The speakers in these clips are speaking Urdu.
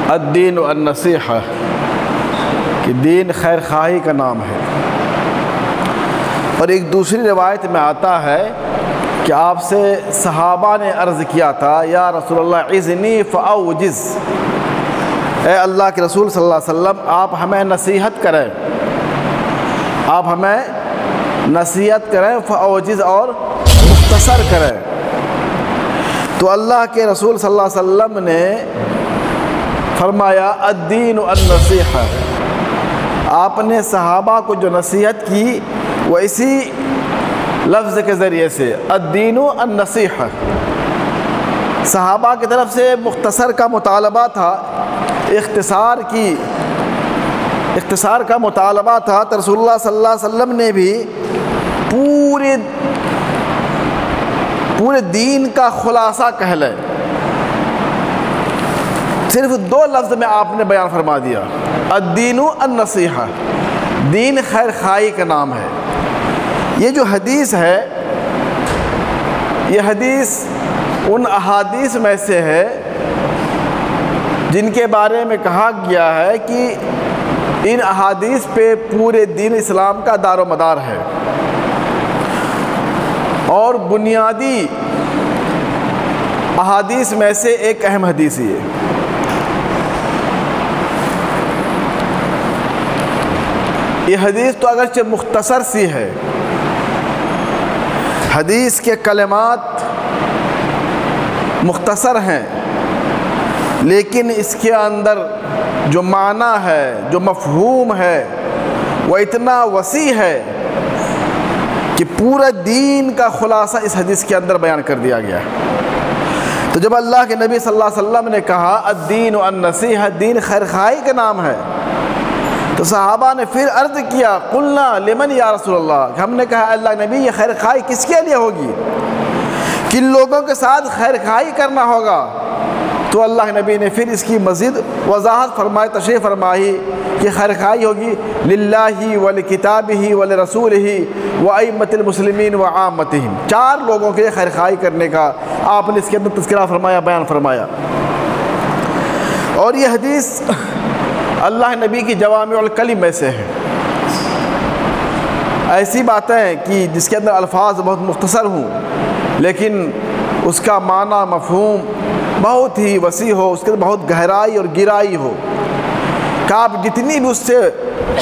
الدین النصیحہ کہ دین خیر خواہی کا نام ہے۔ اور ایک دوسری روایت میں آتا ہے کہ آپ سے صحابہ نے عرض کیا تھا یا رسول اللہ اذنی فاوجز، اے اللہ کے رسول صلی اللہ علیہ وسلم آپ ہمیں نصیحت کریں، آپ ہمیں نصیحت کریں، فاوجز اور مختصر کریں۔ تو اللہ کے رسول صلی اللہ علیہ وسلم نے فرمایا الدین النصیحہ، آپ نے صحابہ کو جو نصیحت کی وہ اسی لفظ کے ذریعے سے الدین النصیحہ، صحابہ کی طرف سے مختصر کا مطالبہ تھا، اختصار کا مطالبہ تھا، تو رسول اللہ صلی اللہ علیہ وسلم نے بھی پورے دین کا خلاصہ کہہ لیں صرف 2 لفظ میں آپ نے بیان فرما دیا، الدین النصیحہ، دین خیر خواہی کا نام ہے۔ یہ جو حدیث ہے یہ حدیث ان احادیث میں سے ہے جن کے بارے میں کہا گیا ہے کہ ان احادیث پہ پورے دین اسلام کا دار و مدار ہے، اور بنیادی احادیث میں سے ایک اہم حدیث یہ حدیث تو اگرچہ مختصر سی ہے، حدیث کے کلمات مختصر ہیں، لیکن اس کے اندر جو معنی ہے، جو مفہوم ہے، وہ اتنا وسیع ہے کہ پورا دین کا خلاصہ اس حدیث کے اندر بیان کر دیا گیا ہے۔ تو جب اللہ کے نبی صلی اللہ علیہ وسلم نے کہا الدین النصیحہ، دین خیر خواہی کا نام ہے، تو صحابہ نے پھر عرض کیا قلنا لمن یا رسول اللہ، ہم نے کہا اللہ نبی یہ خیر خواہی کس کے لیے ہوگی، کن لوگوں کے ساتھ خیر خواہی کرنا ہوگا؟ تو اللہ کے نبی نے پھر اس کی مزید وضاحت فرمائی، تشریح فرمائی کہ خیر خواہی ہوگی للہ ولکتابہ ولرسولہ وائمۃ المسلمین وعامتہم، 4 لوگوں کے خیر خواہی کرنے کا آپ نے اس کے اندر تذکرہ فرمایا، بیان فرمایا۔ اور یہ حدیث اللہ نبی کی جوامع الکلم میں سے ہے، ایسی باتیں کہ جس کے اندر الفاظ بہت مختصر ہوں لیکن اس کا معنی مفہوم بہت ہی وسیع ہو، اس کے اندر بہت گہرائی اور گہرائی ہو کہ آپ جتنی بھی اس سے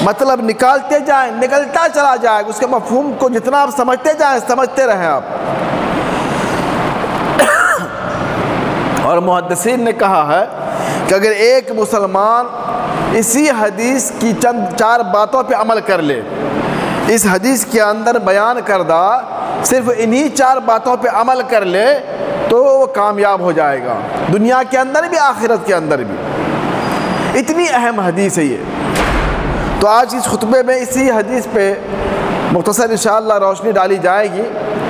مطلب نکالتے جائیں نکلتا چلا جائے، اس کے مفہوم کو جتنا آپ سمجھتے جائیں سمجھتے رہیں آپ۔ اور محدثین نے کہا ہے کہ اگر ایک مسلمان اسی حدیث کی چند 4 باتوں پہ عمل کر لے، اس حدیث کے اندر بیان کردہ صرف انہی 4 باتوں پہ عمل کر لے تو وہ کامیاب ہو جائے گا، دنیا کے اندر بھی آخرت کے اندر بھی۔ اتنی اہم حدیث ہے یہ۔ تو آج اس خطبے میں اسی حدیث پہ مختصر انشاءاللہ روشنی ڈالی جائے گی۔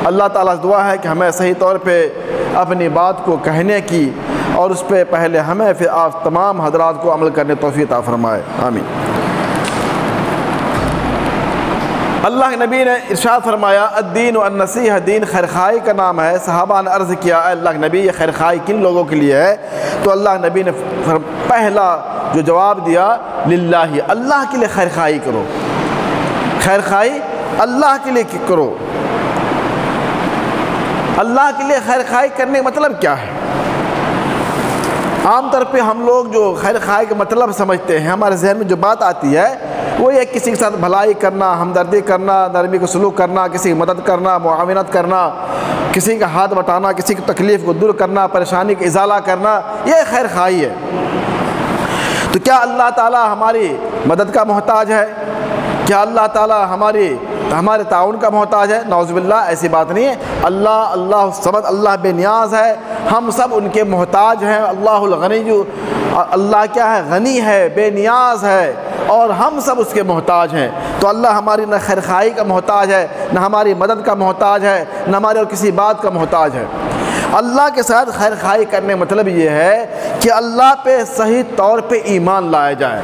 اللہ تعالیٰ سے دعا ہے کہ ہمیں صحیح طور پہ اپنی بات کو کہنے کی اور اس پہ پہلے ہمیں پھر آپ تمام حضرات کو عمل کرنے توفیق عطا فرمائے، آمین۔ اللہ کے نبی نے ارشاد فرمایا الدین النصیحہ، دین خیر خواہی کا نام ہے۔ صحابہ نے عرض کیا اے اللہ کے نبی یہ خیر خواہی کن لوگوں کے لیے ہے؟ تو اللہ کے نبی نے پہلا جو جواب دیا للہ، اللہ کے لیے خیر خواہی کرو، خیر خواہی اللہ کے لیے کرو۔ اللہ کے لیے خیر خواہی کرنے کا مطلب کیا ہے؟ عام طور پہ ہم لوگ جو خیر خواہی کا مطلب سمجھتے ہیں، ہمارے ذہن میں جو بات آتی ہے وہ یہ کسی کے ساتھ بھلائی کرنا، ہمدردی کرنا، نرمی کا سلوک کرنا، کسی کی مدد کرنا، معاونت کرنا، کسی کا ہاتھ بٹانا، کسی کی تکلیف کو دور کرنا، پریشانی کا ازالہ کرنا، یہ خیر خواہی ہے۔ تو کیا اللہ تعالیٰ ہماری مدد کا محتاج ہے؟ کیا اللہ تعالیٰ ہمارے تعاون کا محتاج ہے؟ نعوذ باللہ، ایسی بات نہیں ہے۔ اللہ الصمد، اللہ بے نیاز ہے، ہم سب ان کے محتاج ہیں۔ اللہ الغنی، اللہ کیا ہے؟ غنی ہے، بے نیاز ہے، اور ہم سب اس کے محتاج ہیں۔ تو اللہ ہماری نہ خیر خواہی کا محتاج ہے، نہ ہماری مدد کا محتاج ہے، نہ ہمارے اور کسی بات کا محتاج ہے۔ اللہ کے ساتھ خیر خواہی کرنے کا مطلب یہ ہے کہ اللہ پہ صحیح طور پہ ایمان لایا جائے،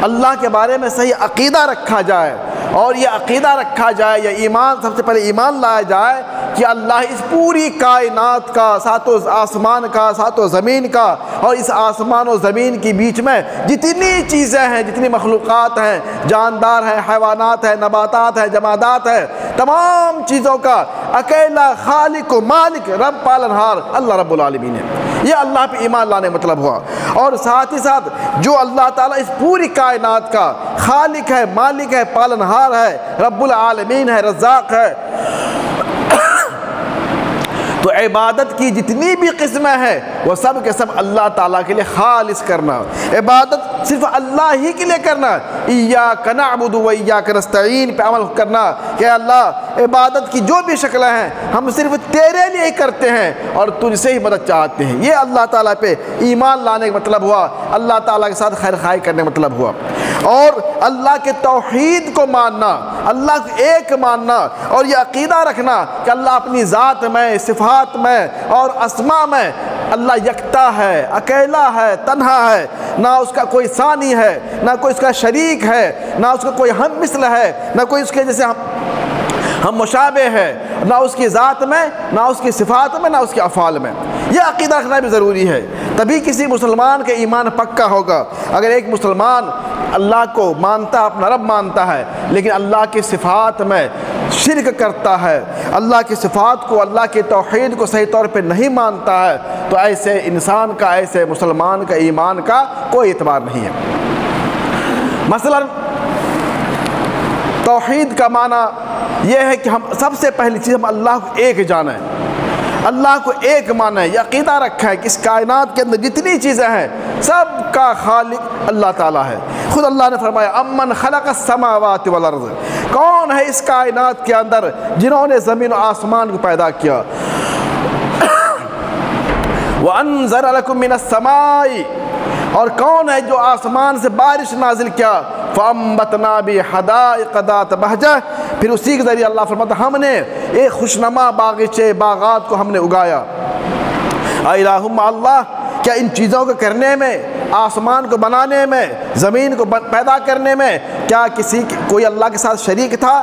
اللہ کے بارے میں صحیح عقیدہ رکھا جائے، اور یہ عقیدہ رکھا جائے، یا ایمان، سب سے پہلے ایمان لایا جائے کہ اللہ اس پوری کائنات کا، ساتوں آسمان کا، ساتوں زمین کا، اور اس آسمان و زمین کے بیچ میں جتنی چیزیں ہیں، جتنی مخلوقات ہیں، جاندار ہیں، حیوانات ہیں، نباتات ہیں، جمادات ہیں، تمام چیزوں کا اکیلا خالق و مالک، رب پالنہار اللہ رب العالمین ہے۔ یہ اللہ پہ ایمان لانے مطلب ہوا۔ اور ساتھ ہی ساتھ جو اللہ تعالیٰ اس پوری کائنات کا خالق ہے، مالک ہے، پالنہار ہے، رب العالمین ہے، رزاق ہے، تو عبادت کی جتنی بھی قسمیں ہیں وہ سب کے سب اللہ تعالیٰ کے لیے خالص کرنا، عبادت صرف اللہ ہی کے لیے کرنا، ایاک نعبد و ایاک نستعین پہ عمل کرنا کہ اللہ عبادت کی جو بھی شکلیں ہیں ہم صرف تیرے لیے ہی کرتے ہیں اور تجھ سے ہی مدد چاہتے ہیں۔ یہ اللہ تعالیٰ پہ ایمان لانے کا مطلب ہوا، اللہ تعالیٰ کے ساتھ خیر خواہی کرنے کا مطلب ہوا، اور اللہ کے توحید کو ماننا، اللہ کو ایک ماننا، اور یہ عقیدہ رکھنا کہ اللہ اپنی ذات میں، صفات میں اور اسماء میں اللہ یکتا ہے، اکیلا ہے، تنہا ہے، نہ اس کا کوئی ثانی ہے، نہ کوئی اس کا شریک ہے، نہ اس کا کوئی ہم مثل ہے، نہ کوئی اس کے جیسے ہم مشابہ ہے، نہ اس کی ذات میں، نہ اس کی صفات میں، نہ اس کے افعال میں۔ یہ عقیدہ رکھنا بھی ضروری ہے، تبھی کسی مسلمان کا ایمان پکا ہوگا۔ اگر ایک مسلمان اللہ کو مانتا، اپنا رب مانتا ہے، لیکن اللہ کی صفات میں شرک کرتا ہے، اللہ کی صفات کو، اللہ کے توحید کو صحیح طور پہ نہیں مانتا ہے، تو ایسے انسان کا، ایسے مسلمان کا ایمان کا کوئی اعتبار نہیں ہے۔ مثلا توحید کا معنی یہ ہے کہ ہم سب سے پہلی چیز ہم اللہ کو ایک جانیں، اللہ کو ایک مانیں، یہ عقیدہ رکھا ہے کہ اس کائنات کے اندر جتنی چیزیں ہیں سب کا خالق اللہ تعالیٰ ہے۔ خود اللہ نے فرمایا امن خلق السماوات والارض، کون ہے اس کائنات کے اندر جنہوں نے زمین و آسمان کو پیدا کیا، وَأَنزَلَ لَكُم مِّنَ السَّمَاءِ، اور کون ہے جو آسمان سے بارش نازل کیا، فَأَنبَتْنَا بِهِ حَدَائِقَ ذَاتَ بَهْجَةٍ، پھر اسی کے ذریعے اللہ فرماتا ہم نے ایک خوشنما باغیچے، باغات کو ہم نے اگایا۔ اِلَٰهٌ مَّعَ اللَّهِ، کیا ان چیزوں کو کرنے میں، آسمان کو بنانے میں، زمین کو پیدا کرنے میں، کیا کوئی اللہ کے ساتھ شریک تھا؟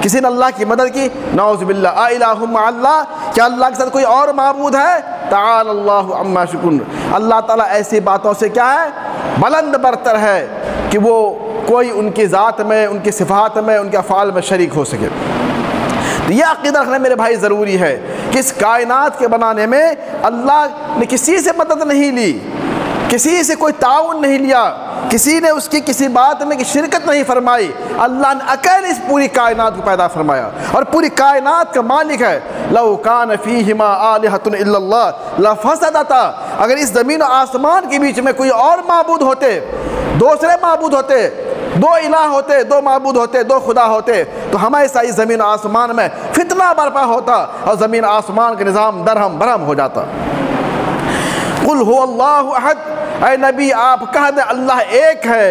کسی نے اللہ کی مدد کی؟ نعوذ باللہ۔ اِلَٰهٌ مَّعَ اللَّهِ، کیا اللہ کے ساتھ کوئی اور معبود ہے؟ تعالی اللہ عما یشرکون، اللہ تعالیٰ ایسی باتوں سے کیا ہے؟ بلند برتر ہے کہ وہ کوئی ان کی ذات میں، ان کی صفات میں، ان کے افعال میں شریک ہو سکے۔ تو یہ عقیدہ رکھنا میرے بھائی ضروری ہے کہ اس کائنات کے بنانے میں اللہ نے کسی سے مدد نہیں لی، کسی سے کوئی تعاون نہیں لیا، کسی نے اس کی کسی بات میں شرکت نہیں فرمائی، اللہ نے اکیلے اس پوری کائنات کو پیدا فرمایا اور پوری کائنات کا مالک ہے۔ لو کان فیہما آلہۃ الا اللہ لفسدتا، اگر اس زمین و آسمان کے بیچ میں کوئی اور معبود ہوتے، دوسرے معبود ہوتے، دو الہ ہوتے، دو معبود ہوتے، دو خدا ہوتے، تو ہمیشہ اس زمین و آسمان میں فتنہ برپا ہوتا اور زمین آسمان کا نظام درہم برہم ہو جاتا۔ قل هو اللہ احد، اے نبی آپ کہہ دیں اللہ ایک ہے،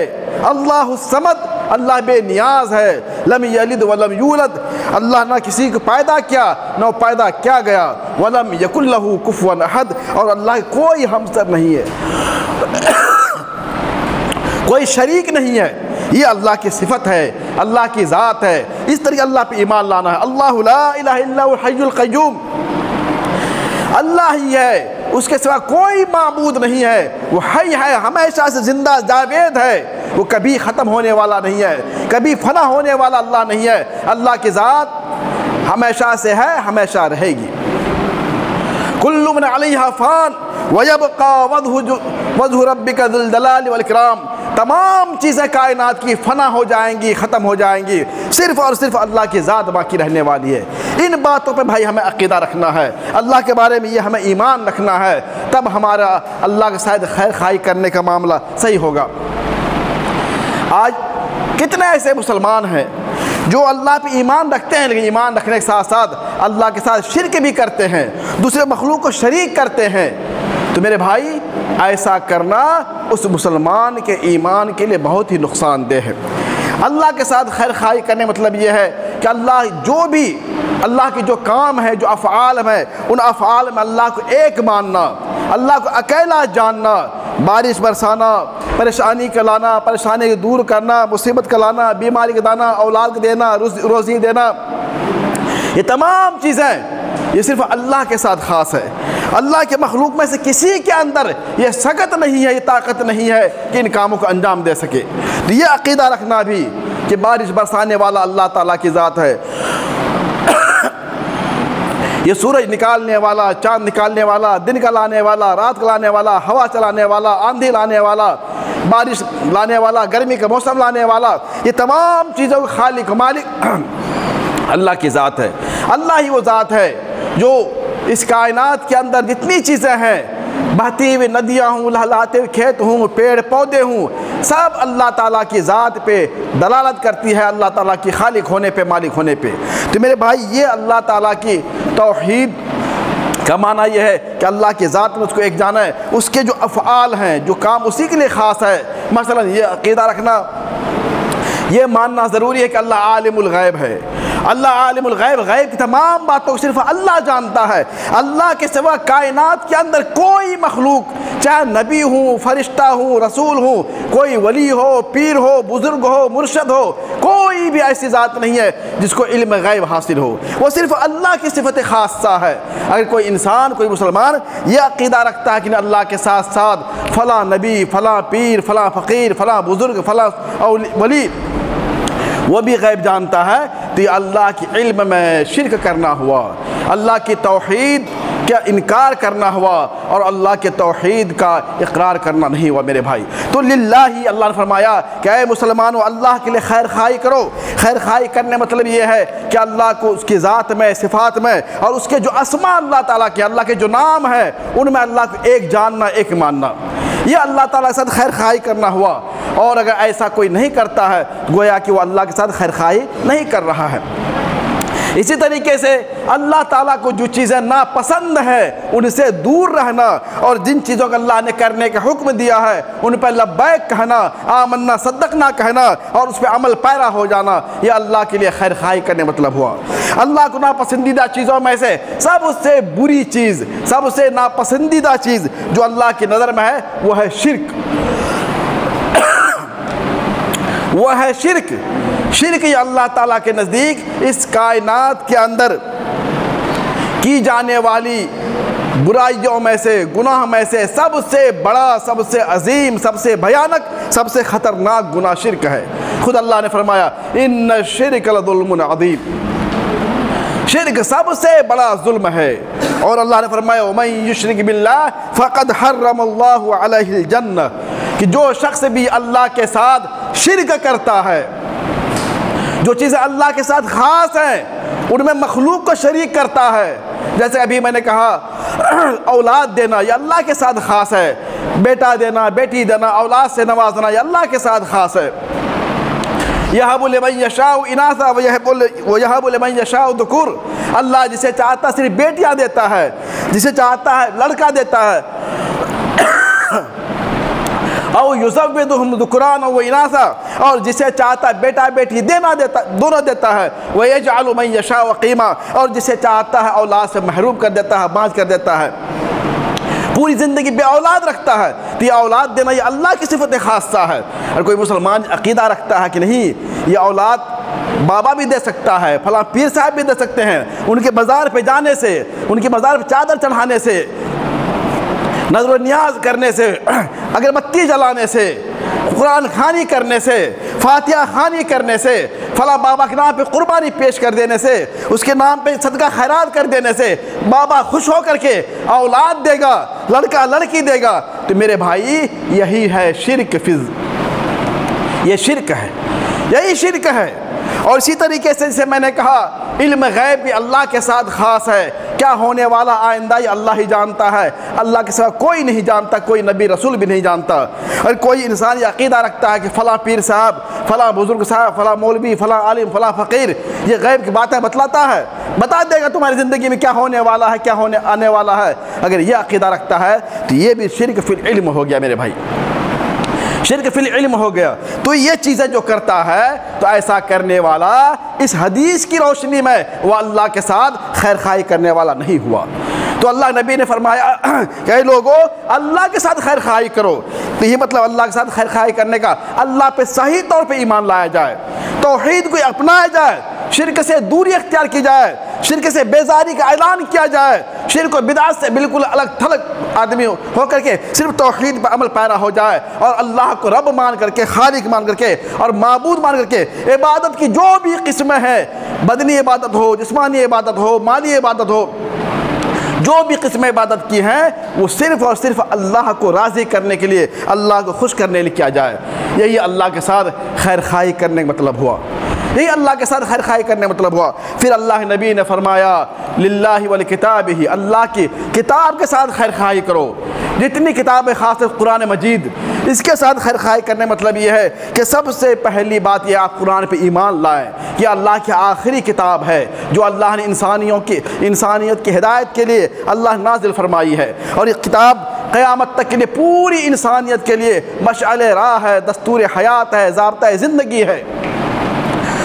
اللہ الصمد، اللہ بے نیاز ہے، لم یلد ولم یولد، اللہ نہ کسی کو پیدا کیا نہ پیدا کیا گیا، ولم یکن لہ کفوا احد، اور اللہ کوئی ہمسر نہیں ہے، کوئی شریک نہیں ہے۔ یہ اللہ کی صفت ہے، اللہ کی ذات ہے، اس طریقے اللہ پہ ایمان لانا ہے۔ اللہ لا الہ الا هو الحی القیوم، اللہ ہی ہے، اس کے سوا کوئی معبود نہیں ہے، وہ حی ہے، ہمیشہ سے زندہ جاوید ہے، وہ کبھی ختم ہونے والا نہیں ہے، کبھی فنا ہونے والا اللہ نہیں ہے۔ اللہ کی ذات ہمیشہ سے ہے، ہمیشہ رہے گی۔ کل من علیہا فان ویبقى وجہ ربک ذو الجلال والاکرام، تمام چیزیں کائنات کی فنا ہو جائیں گی، ختم ہو جائیں گی، صرف اور صرف اللہ کی ذات باقی رہنے والی ہے۔ ان باتوں پہ بھائی ہمیں عقیدہ رکھنا ہے، اللہ کے بارے میں یہ ہمیں ایمان رکھنا ہے، تب ہمارا اللہ کے ساتھ خیر خواہی کرنے کا معاملہ صحیح ہوگا۔ آج کتنے ایسے مسلمان ہیں جو اللہ پہ ایمان رکھتے ہیں، لیکن ایمان رکھنے کے ساتھ ساتھ اللہ کے ساتھ شرک بھی کرتے ہیں، دوسرے مخلوق کو شریک کرتے ہیں۔ تو میرے بھائی ایسا کرنا اس مسلمان کے ایمان کے لیے بہت ہی نقصان دہ ہے۔ اللہ کے ساتھ خیر خواہی کرنے مطلب یہ ہے کہ اللہ جو بھی اللہ کے جو کام ہے، جو افعال ہیں، ان افعال میں اللہ کو ایک ماننا، اللہ کو اکیلا جاننا، بارش برسانا، پریشانی کا لانا، پریشانی کو دور کرنا، مصیبت کا لانا، بیماری کا لانا، اولاد کو دینا، روزی دینا، یہ تمام چیزیں یہ صرف اللہ کے ساتھ خاص ہے۔ اللہ کے مخلوق میں سے کسی کے اندر یہ سکت نہیں ہے، یہ طاقت نہیں ہے کہ ان کاموں کو انجام دے سکے۔ تو یہ عقیدہ رکھنا بھی کہ بارش برسانے والا اللہ تعالیٰ کی ذات ہے، یہ سورج نکالنے والا، چاند نکالنے والا، دن کا لانے والا، رات کا لانے والا، ہوا چلانے والا، آندھی لانے والا، بارش لانے والا، گرمی کا موسم لانے والا، یہ تمام چیزوں کا خالق و مالک اللہ کی ذات ہے۔ اللہ ہی وہ ذات ہے جو اس کائنات کے اندر جتنی چیزیں ہیں، بہتی ہوئی ندیاں ہوں، لہلاتے ہوئے کھیت ہوں، پیڑ پودے ہوں، سب اللہ تعالیٰ کی ذات پہ دلالت کرتی ہے، اللہ تعالیٰ کی خالق ہونے پہ، مالک ہونے پہ۔ تو میرے بھائی، یہ اللہ تعالیٰ کی توحید کا معنی یہ ہے کہ اللہ کی ذات میں اس کو ایک جانا ہے، اس کے جو افعال ہیں، جو کام اسی کے لیے خاص ہے۔ مثلا یہ عقیدہ رکھنا، یہ ماننا ضروری ہے کہ اللہ عالم الغیب ہے۔ اللہ عالم الغیب، غیب کی تمام باتوں کو صرف اللہ جانتا ہے۔ اللہ کے سوا کائنات کے اندر کوئی مخلوق، چاہے نبی ہوں، فرشتہ ہوں، رسول ہوں، کوئی ولی ہو، پیر ہو، بزرگ ہو، مرشد ہو، کوئی بھی ایسی ذات نہیں ہے جس کو علم غیب حاصل ہو۔ وہ صرف اللہ کی صفت خاصہ ہے۔ اگر کوئی انسان، کوئی مسلمان یہ عقیدہ رکھتا ہے کہ اللہ کے ساتھ ساتھ فلاں نبی، فلاں پیر، فلاں فقیر، فلاں بزرگ، فلاں ولی وہ بھی غیب جانتا ہے، تو یہ اللہ کے علم میں شرک کرنا ہوا، اللہ کی توحید کا انکار کرنا ہوا، اور اللہ کے توحید کا اقرار کرنا نہیں ہوا میرے بھائی۔ تو للہ ہی اللہ نے فرمایا کہ اے مسلمانوں، اللہ کے لیے خیر خواہی کرو۔ خیر خواہی کرنے مطلب یہ ہے کہ اللہ کو اس کی ذات میں، صفات میں، اور اس کے جو اسماء اللہ تعالیٰ کے، اللہ کے جو نام ہیں، ان میں اللہ کو ایک جاننا، ایک ماننا، یہ اللہ تعالیٰ کے ساتھ خیر خواہی کرنا ہوا۔ اور اگر ایسا کوئی نہیں کرتا ہے تو گویا کہ وہ اللہ کے ساتھ خیر خواہی نہیں کر رہا ہے۔ اسی طریقے سے اللہ تعالیٰ کو جو چیزیں ناپسند ہیں ان سے دور رہنا، اور جن چیزوں کو اللہ نے کرنے کا حکم دیا ہے ان پہ لبیک کہنا، آمنا صدقنا کہنا، اور اس پہ عمل پیرا ہو جانا، یہ اللہ کے لیے خیر خواہی کرنے مطلب ہوا۔ اللہ کو ناپسندیدہ چیزوں میں سے سب سے بری چیز، سب سے ناپسندیدہ چیز جو اللہ کی نظر میں ہے وہ ہے شرک، وہ ہے شرک۔ شرک یہ اللہ تعالیٰ کے نزدیک اس کائنات کے اندر کی جانے والی برائیوں میں سے، گناہ میں سے سب سے بڑا، سب سے عظیم، سب سے بھیانک، سب سے خطرناک گناہ شرک ہے۔ خود اللہ نے فرمایا ان الشرک لظلم عظیم، شرک سب سے بڑا ظلم ہے۔ اور اللہ نے فرمایا وَمَن يُشْرِكْ بِاللَّهِ فَقَدْ حَرَّمَ اللَّهُ عَلَيْهِ الْجَنَّةَ، کہ جو شخص بھی اللہ کے ساتھ شرک کرتا ہے، جو چیزیں اللہ کے ساتھ خاص ہیں ان میں مخلوق کو شریک کرتا ہے، جیسے ابھی میں نے کہا اولاد دینا یہ اللہ کے ساتھ خاص ہے، بیٹا دینا، بیٹی دینا، اولاد سے نوازنا یہ اللہ کے ساتھ خاص ہے۔ یَهَبُ لِمَن يَشَاءُ إِنَاثًا وَيَهَبُ لِمَن يَشَاءُ ذُكُورًا، اللہ جسے چاہتا صرف بیٹیاں دیتا ہے، جسے چاہتا ہے لڑکا دیتا ہے، او یزوجہم ذکرانا و اناثا، اور جسے چاہتا ہے بیٹا بیٹی دونوں دیتا ہے، ویجعل من یشاء عقیما، اور جسے چاہتا ہے اولاد سے محروم کر دیتا ہے، باز کر دیتا ہے، پوری زندگی بے اولاد رکھتا ہے۔ تو یہ اولاد دینا یہ اللہ کی صفت خاصہ ہے۔ اور کوئی مسلمان عقیدہ رکھتا ہے کہ نہیں یہ اولاد بابا بھی دے سکتا ہے، فلاں پیر صاحب بھی دے سکتے ہیں، ان کے مزار پہ جانے سے، ان کے مزار پہ چادر چڑھانے سے، نظر و نیاز کرنے سے، اگربتی جلانے سے، قرآن خوانی کرنے سے، فاتحہ خوانی کرنے سے، فلاں بابا کے نام پہ قربانی پیش کر دینے سے، اس کے نام پہ صدقہ خیرات کر دینے سے بابا خوش ہو کر کے اولاد دے گا، لڑکا لڑکی دے گا، تو میرے بھائی یہی ہے شرک یہ شرک ہے، یہی شرک ہے۔ اور اسی طریقے سے جسے میں نے کہا علم غیب بھی اللہ کے ساتھ خاص ہے، کیا ہونے والا آئندہ یہ اللہ ہی جانتا ہے، اللہ کے سوا کوئی نہیں جانتا، کوئی نبی رسول بھی نہیں جانتا۔ اور کوئی انسان یہ عقیدہ رکھتا ہے کہ فلاں پیر صاحب، فلاں بزرگ صاحب، فلاں مولوی، فلاں عالم، فلاں فقیر یہ غیب کی باتیں بتلاتا ہے، بتا دے گا تمہاری زندگی میں کیا ہونے والا ہے، کیا ہونے آنے والا ہے، اگر یہ عقیدہ رکھتا ہے تو یہ بھی شرک فی العلم ہو گیا میرے بھائی، شرک فی العلم ہو گیا۔ تو یہ چیزیں جو کرتا ہے تو ایسا کرنے والا اس حدیث کی روشنی میں وہ اللہ کے ساتھ خیر خواہی کرنے والا نہیں ہوا۔ تو اللہ نبی نے فرمایا کہ اے لوگو اللہ کے ساتھ خیر خواہی کرو. تو یہ مطلب اللہ کے ساتھ خیر خواہی کرنے کا اللہ پہ صحیح طور پہ ایمان لایا جائے, توحید کو اپنایا جائے, شرک سے دوری اختیار کی جائے, شرک سے بیزاری کا اعلان کیا جائے, شرک و بدعت سے بالکل الگ تھلگ آدمی ہو کر کے صرف توحید پر عمل پیرا ہو جائے, اور اللہ کو رب مان کر کے, خالق مان کر کے اور معبود مان کر کے عبادت کی جو بھی قسمیں ہیں, بدنی عبادت ہو, جسمانی عبادت ہو, مالی عبادت ہو, جو بھی قسم عبادت کی ہیں وہ صرف اور صرف اللہ کو راضی کرنے کے لیے, اللہ کو خوش کرنے کے لیے کیا جائے. یہی اللہ کے ساتھ خیر خواہی کرنے کا مطلب ہوا, یہی اللہ کے ساتھ خیر خواہی کرنے کا مطلب ہوا. پھر اللہ نبی نے فرمایا للہ ولکتابہ, اللہ کی کتاب کے ساتھ خیر خواہی کرو. جتنی کتابیں, خاص طور قرآن مجید, اس کے ساتھ خیر خواہی کرنے مطلب یہ ہے کہ سب سے پہلی بات یہ آپ قرآن پہ ایمان لائیں. یہ اللہ کی آخری کتاب ہے جو اللہ نے انسانیت کی ہدایت کے لیے اللہ نازل فرمائی ہے, اور یہ کتاب قیامت تک کے لیے پوری انسانیت کے لیے مشعل راہ ہے, دستور حیات ہے, ضابطۂ زندگی ہے.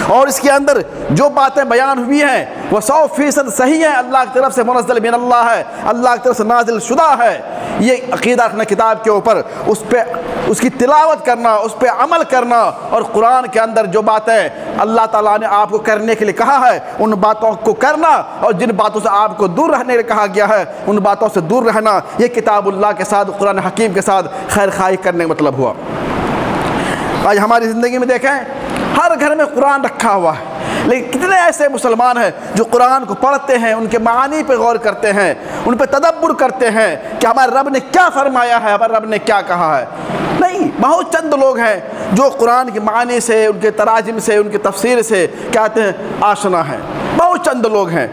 اور اس کے اندر جو باتیں بیان ہوئی ہیں وہ 100% صحیح ہیں, اللہ کی طرف سے منزل من اللہ ہے, اللہ کی طرف سے نازل شدہ ہے. یہ عقیدہ رکھنا کتاب کے اوپر, اس کی تلاوت کرنا, اس پہ عمل کرنا, اور قرآن کے اندر جو باتیں اللہ تعالیٰ نے آپ کو کرنے کے لیے کہا ہے ان باتوں کو کرنا, اور جن باتوں سے آپ کو دور رہنے کے لیے کہا گیا ہے ان باتوں سے دور رہنا. یہ کتاب اللہ کے ساتھ, قرآن حکیم کے ساتھ خیر خواہی کرنے کا مطلب ہوا. آج ہماری زندگی میں دیکھیں ہر گھر میں قرآن رکھا ہوا ہے, لیکن کتنے ایسے مسلمان ہیں جو قرآن کو پڑھتے ہیں, ان کے معانی پہ غور کرتے ہیں, ان پہ تدبر کرتے ہیں کہ ہمارے رب نے کیا فرمایا ہے, ہمارے رب نے کیا کہا ہے. نہیں, بہت چند لوگ ہیں جو قرآن کے معنی سے, ان کے تراجم سے, ان کی تفسیر سے کہتے ہیں آشنا ہیں. بہت چند لوگ ہیں,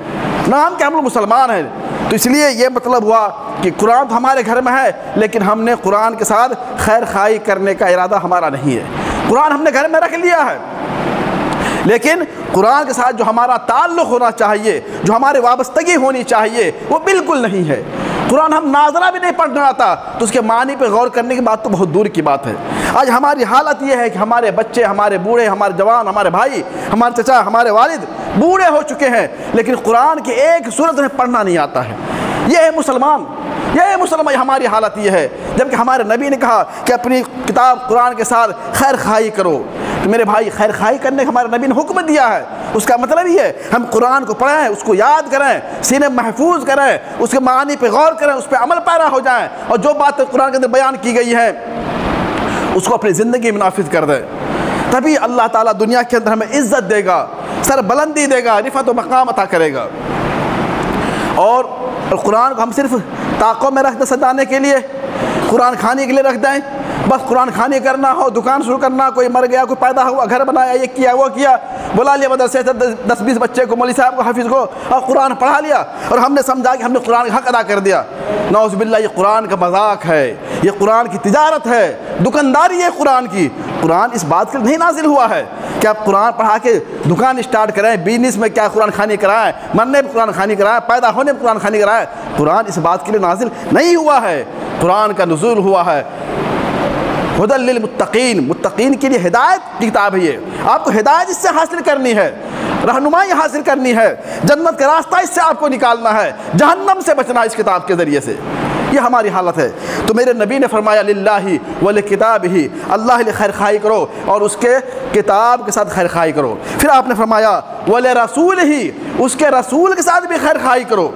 نام کہ ہم لوگ مسلمان ہیں. تو اس لیے یہ مطلب ہوا کہ قرآن تو ہمارے گھر میں ہے, لیکن ہم نے قرآن کے ساتھ خیر خواہی کرنے کا ارادہ ہمارا نہیں ہے. قرآن ہم نے گھر میں رکھ لیا ہے, لیکن قرآن کے ساتھ جو ہمارا تعلق ہونا چاہیے, جو ہماری وابستگی ہونی چاہیے, وہ بالکل نہیں ہے. قرآن ہم ناظرہ بھی نہیں پڑھنا آتا تو اس کے معنی پہ غور کرنے کی بات تو بہت دور کی بات ہے. آج ہماری حالت یہ ہے کہ ہمارے بچے, ہمارے بوڑھے, ہمارے جوان, ہمارے بھائی, ہمارے چچا, ہمارے والد بوڑھے ہو چکے ہیں, لیکن قرآن کی ایک سورت انہیں پڑھنا نہیں آتا ہے. یہ ہے مسلمان, ہماری حالت یہ ہے. جبکہ ہمارے نبی نے کہا کہ اپنی کتاب قرآن کے ساتھ خیر خواہی کرو. تو میرے بھائی, خیر خواہی کرنے کا ہمارے نبی نے حکم دیا ہے. اس کا مطلب یہ ہے ہم قرآن کو پڑھیں, اس کو یاد کریں, سینے محفوظ کریں, اس کے معانی پہ غور کریں, اس پہ عمل پیرا ہو جائیں, اور جو باتیں قرآن کے اندر بیان کی گئی ہیں اس کو اپنی زندگی میں نافذ کر دیں. تبھی اللہ تعالیٰ دنیا کے اندر ہمیں عزت دے گا, سر بلندی دے گا, رفعت و مقام عطا کرے گا. اور قرآن کو ہم صرف طاقوں میں رکھ دیں سجانے کے لیے, قرآن کھانے کے لیے رکھ دیں, بس قرآن کھانے کرنا ہو, دکان شروع کرنا, کوئی مر گیا, کوئی پیدا ہوا, گھر بنایا, یہ کیا وہ کیا, بلا لیا مدرسے سے 10-20 بچے کو, مولوی صاحب کو, حافظ کو, اور قرآن پڑھا لیا, اور ہم نے سمجھا کہ ہم نے قرآن کا حق ادا کر دیا. نعوذ باللہ, یہ قرآن کا مذاق ہے, یہ قرآن کی تجارت ہے, دکانداری ہے قرآن کی. قرآن اس بات کے لیے نہیں نازل ہوا ہے کہ آپ قرآن پڑھا کے دکان اسٹارٹ کریں, بزنس میں کیا قرآن خوانی کرائیں, مرنے پہ قرآن خوانی کرائیں, پیدا ہونے پہ قرآن خوانی کرائیں. قرآن اس بات کے لیے نازل نہیں ہوا ہے. قرآن کا نزول ہوا ہے ہدی للمتقین, متقین کے لیے ہدایت کی کتاب ہے. یہ آپ کو ہدایت اس سے حاصل کرنی ہے, رہنمائی حاصل کرنی ہے, جنت کا راستہ اس سے آپ کو نکالنا ہے, جہنم سے بچنا اس کتاب کے ذریعے سے. یہ ہماری حالت ہے. تو میرے نبی نے فرمایا للہ ولکتابہ, اللہ کے خیر خواہی کرو اور اس کے کتاب کے ساتھ خیر خواہی کرو. پھر آپ نے فرمایا ولرسولہ, اس کے رسول کے ساتھ بھی خیر خواہی کرو.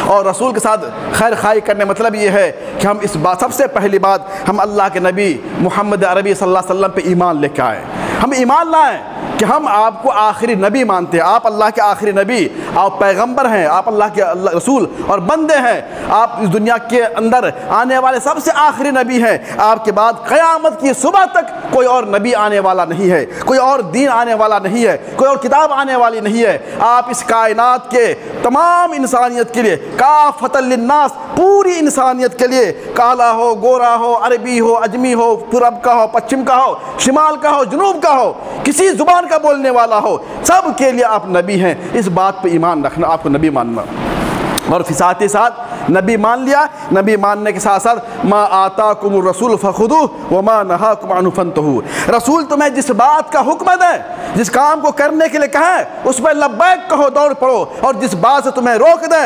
اور رسول کے ساتھ خیر خواہی کرنے مطلب یہ ہے کہ ہم اس بات, سب سے پہلی بات, ہم اللہ کے نبی محمد عربی صلی اللہ علیہ وسلم پہ ایمان لے کے آئیں. ہم ایمان لائیں کہ ہم آپ کو آخری نبی مانتے ہیں, آپ اللہ کے آخری نبی, آپ پیغمبر ہیں, آپ اللہ کے رسول اور بندے ہیں, آپ اس دنیا کے اندر آنے والے سب سے آخری نبی ہیں. آپ کے بعد قیامت کی صبح تک کوئی اور نبی آنے والا نہیں ہے, کوئی اور دین آنے والا نہیں ہے, کوئی اور کتاب آنے والی نہیں ہے. آپ اس کائنات کے تمام انسانیت کے لیے کافۃ للناس, پوری انسانیت کے لیے, کالا ہو, گورا ہو, عربی ہو, اجمی ہو, پورب کا ہو, پچھم کا ہو, شمال کا ہو, جنوب کا ہو, کسی زبان کا بولنے والا ہو, سب کے لیے آپ نبی ہیں. اس بات پہ ایمان رکھنا, آپ کو نبی ماننا. اور ساتھ ہی ساتھ نبی مان لیا, نبی ماننے کے ساتھ ساتھ ما آتاکم الرسول فخذوہ وما نہاکم عنہ فانتہوا, رسول تمہیں جس بات کا حکم دے, جس کام کو کرنے کے لیے کہیں اس پہ لبیک کہو, دوڑ پڑو, اور جس بات سے تمہیں روک دے